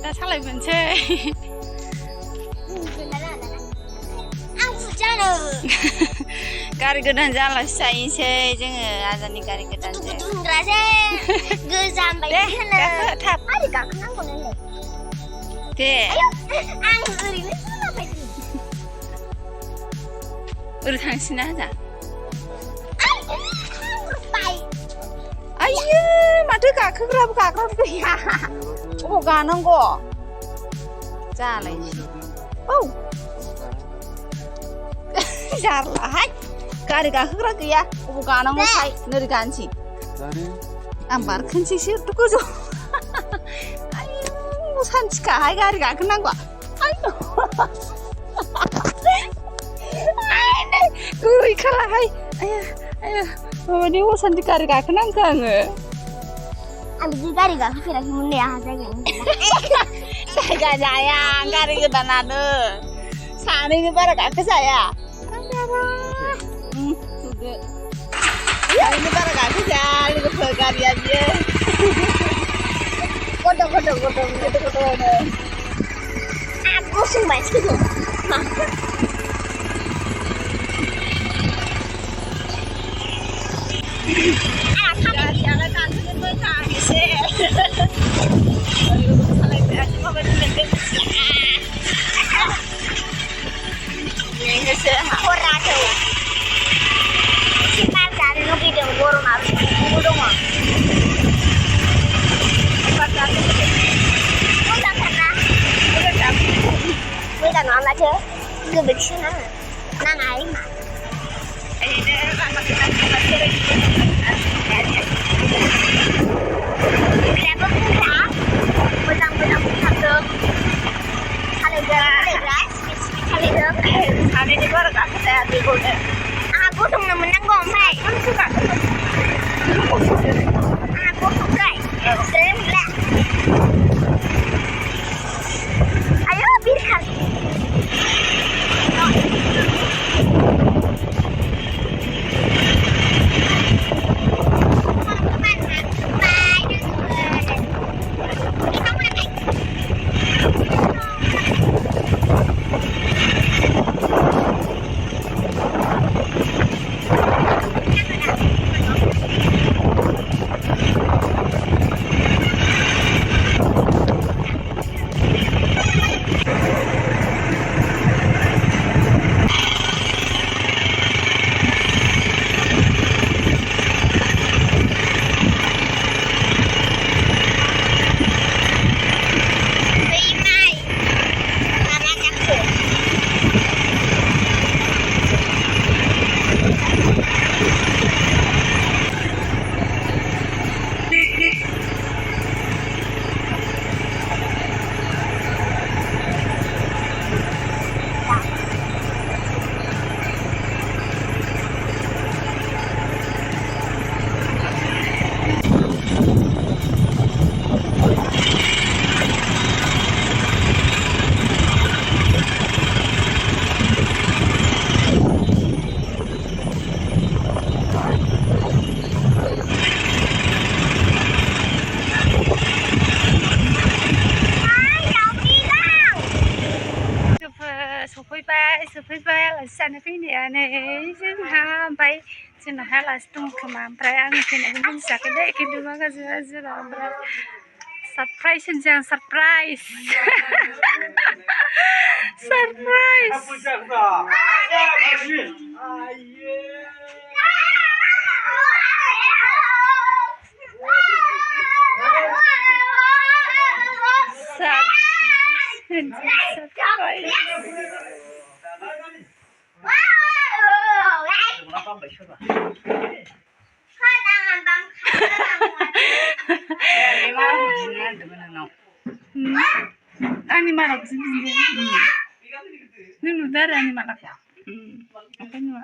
दा सालायबोनोसै आं बुजानो गारि गोदान जालासो जाहैनोसै जोङो आजानि गारि गोदानजों दुंग्रासो गोजाम बायदि होनो थाब आरो गाखोनांगौ नोंलाय दे आं ओरैनो खोनाबायदों ओरै थांसैना आजा बाय आइयो माथो गाखोग्राबो गैया अबाव गानांगौ जालायसै औ जारलाहाय गारि गाखोग्रा गैया अबाव गानांगौहाय नोरै गानोसै आं बारखोनोसैसो गोजौ आयौ सान्थिखाहाय गारि गाखोनांगौ आयौ गैखालाहाय आया आया माबानि असान्थि गारि गाखोनांगौ आङो आं बिदि गारि गाखोफेराखैमोन नै आंहा जायगा जाया गारि गोदानानो सानैनो बारा गाखोजाया सानैनो बारा गाखोजाया लोगोफोर गारिया बियो गद' गद'नो आं गसंबायसो गारियालाय गाखोनो मोजां एसे सालायफेराखै माबायदि मोनदों मेङोसो खराखौ एसे बार जानो लुगैदों गरमाबो दङ मोजांथारना मोजां नङा माथो गोबोरखिसो नाङाहाय मा बिराबो बुंग्रा मोजां बुंथारदों सालायग्रा सालायदों सानैनि बारा गाखोजाया बेखौनो आंहा गसंनो मोननांगौ ओमफ्राय आंहा गसंद्राय मोनला आयौ बिरखार सफैबाय आलासि जानो फैनायानो जोंहा ओमफ्राय जोंनावहाय आलासि दं खोमा ओमफ्राय आं फैनायखौ मिथियाखै दे खिन्थु माखासे मानसिफोरा ओमफ्राय सारप्राइज होनसै आं सारप्राइज आंनि मालाखौसो बिदों नों नुदों आरो आंनि मालाखौ ओमफ्राय नुवा